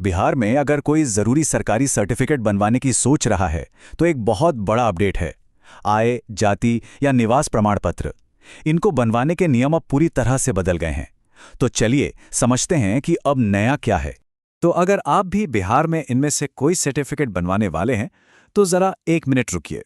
बिहार में अगर कोई ज़रूरी सरकारी सर्टिफिकेट बनवाने की सोच रहा है तो एक बहुत बड़ा अपडेट है। आय, जाति या निवास प्रमाण पत्र, इनको बनवाने के नियम अब पूरी तरह से बदल गए हैं। तो चलिए समझते हैं कि अब नया क्या है। तो अगर आप भी बिहार में इनमें से कोई सर्टिफिकेट बनवाने वाले हैं तो ज़रा 1 मिनट रुकिए,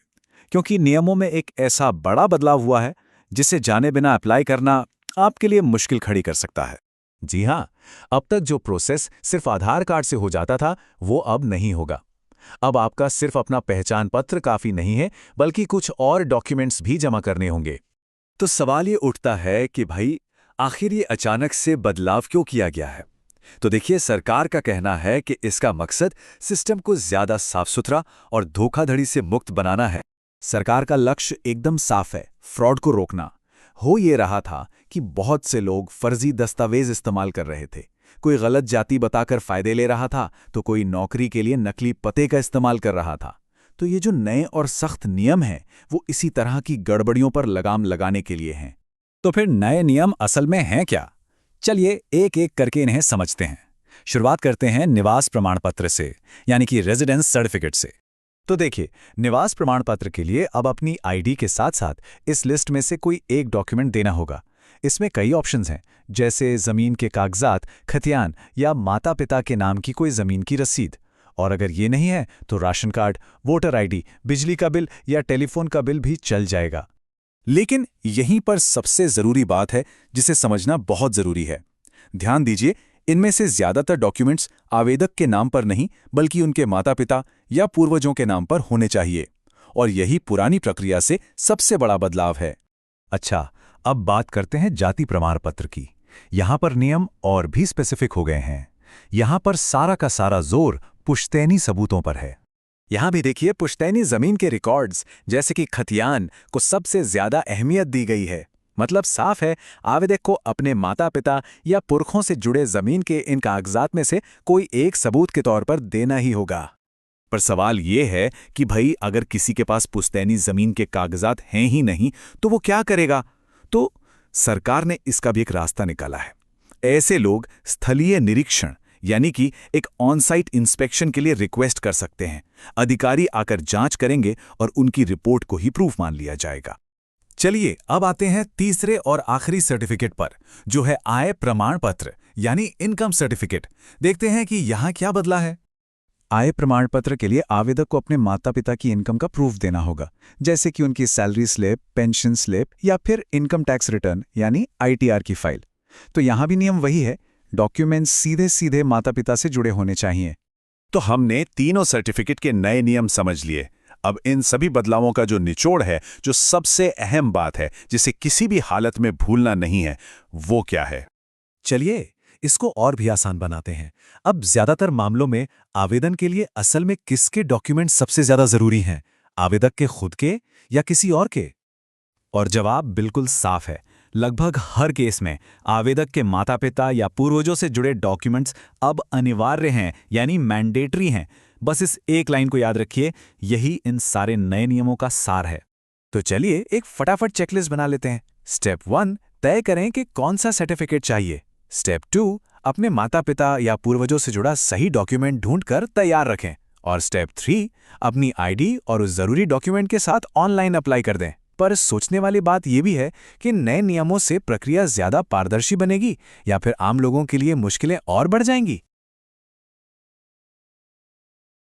क्योंकि नियमों में एक ऐसा बड़ा बदलाव हुआ है जिसे जाने बिना अप्लाई करना आपके लिए मुश्किल खड़ी कर सकता है। जी हाँ, अब तक जो प्रोसेस सिर्फ आधार कार्ड से हो जाता था वो अब नहीं होगा। अब आपका सिर्फ अपना पहचान पत्र काफी नहीं है, बल्कि कुछ और डॉक्यूमेंट्स भी जमा करने होंगे। तो सवाल ये उठता है कि भाई आखिर ये अचानक से बदलाव क्यों किया गया है। तो देखिए, सरकार का कहना है कि इसका मकसद सिस्टम को ज्यादा साफ सुथरा और धोखाधड़ी से मुक्त बनाना है। सरकार का लक्ष्य एकदम साफ है, फ्रॉड को रोकना। हो ये रहा था कि बहुत से लोग फर्जी दस्तावेज इस्तेमाल कर रहे थे। कोई गलत जाति बताकर फायदे ले रहा था तो कोई नौकरी के लिए नकली पते का इस्तेमाल कर रहा था। तो ये जो नए और सख्त नियम हैं वो इसी तरह की गड़बड़ियों पर लगाम लगाने के लिए हैं। तो फिर नए नियम असल में हैं क्या? चलिए एक एक करके इन्हें समझते हैं। शुरुआत करते हैं निवास प्रमाण पत्र से, यानी कि रेजिडेंस सर्टिफिकेट से। तो देखिए, निवास प्रमाण पत्र के लिए अब अपनी आईडी के साथ साथ इस लिस्ट में से कोई एक डॉक्यूमेंट देना होगा। इसमें कई ऑप्शंस हैं, जैसे जमीन के कागजात, खतियान या माता पिता के नाम की कोई जमीन की रसीद। और अगर ये नहीं है तो राशन कार्ड, वोटर आईडी, बिजली का बिल या टेलीफोन का बिल भी चल जाएगा। लेकिन यहीं पर सबसे जरूरी बात है जिसे समझना बहुत जरूरी है। ध्यान दीजिए, इनमें से ज्यादातर डॉक्यूमेंट्स आवेदक के नाम पर नहीं बल्कि उनके माता पिता या पूर्वजों के नाम पर होने चाहिए। और यही पुरानी प्रक्रिया से सबसे बड़ा बदलाव है। अच्छा, अब बात करते हैं जाति प्रमाण पत्र की। यहां पर नियम और भी स्पेसिफिक हो गए हैं। यहां पर सारा का सारा जोर पुश्तैनी सबूतों पर है। यहां भी देखिए, पुश्तैनी जमीन के रिकॉर्ड्स जैसे कि खतियान को सबसे ज्यादा अहमियत दी गई है। मतलब साफ है, आवेदक को अपने माता पिता या पुरखों से जुड़े जमीन के इन कागजात में से कोई एक सबूत के तौर पर देना ही होगा। पर सवाल ये है कि भाई अगर किसी के पास पुश्तैनी जमीन के कागजात हैं ही नहीं तो वो क्या करेगा? तो सरकार ने इसका भी एक रास्ता निकाला है। ऐसे लोग स्थलीय निरीक्षण यानी कि एक ऑन साइट इंस्पेक्शन के लिए रिक्वेस्ट कर सकते हैं। अधिकारी आकर जांच करेंगे और उनकी रिपोर्ट को ही प्रूफ मान लिया जाएगा। चलिए अब आते हैं तीसरे और आखिरी सर्टिफिकेट पर, जो है आय प्रमाण पत्र यानी इनकम सर्टिफिकेट। देखते हैं कि यहां क्या बदला है। आय प्रमाण पत्र के लिए आवेदक को अपने माता पिता की इनकम का प्रूफ देना होगा, जैसे कि उनकी सैलरी स्लिप, पेंशन स्लिप या फिर इनकम टैक्स रिटर्न यानी ITR की फाइल। तो यहां भी नियम वही है, डॉक्यूमेंट्स सीधे सीधे माता पिता से जुड़े होने चाहिए। तो हमने तीनों सर्टिफिकेट के नए नियम समझ लिए। अब इन सभी बदलावों का जो निचोड़ है, जो सबसे अहम बात है, जिसे किसी भी हालत में भूलना नहीं है, वो क्या है? चलिए इसको और भी आसान बनाते हैं। अब ज्यादातर मामलों में आवेदन के लिए असल में किसके डॉक्यूमेंट सबसे ज्यादा जरूरी हैं, आवेदक के खुद के या किसी और के? और जवाब बिल्कुल साफ है। लगभग हर केस में आवेदक के माता पिता या पूर्वजों से जुड़े डॉक्यूमेंट्स अब अनिवार्य हैं, यानी मैंडेटरी हैं। बस इस एक लाइन को याद रखिए, यही इन सारे नए नियमों का सार है। तो चलिए एक फटाफट चेकलिस्ट बना लेते हैं। स्टेप 1, तय करें कि कौन सा सर्टिफिकेट चाहिए। स्टेप 2, अपने माता पिता या पूर्वजों से जुड़ा सही डॉक्यूमेंट ढूंढकर तैयार रखें। और स्टेप 3, अपनी आईडी और उस जरूरी डॉक्यूमेंट के साथ ऑनलाइन अप्लाई कर दें। पर सोचने वाली बात यह भी है कि नए नियमों से प्रक्रिया ज्यादा पारदर्शी बनेगी या फिर आम लोगों के लिए मुश्किलें और बढ़ जाएंगी।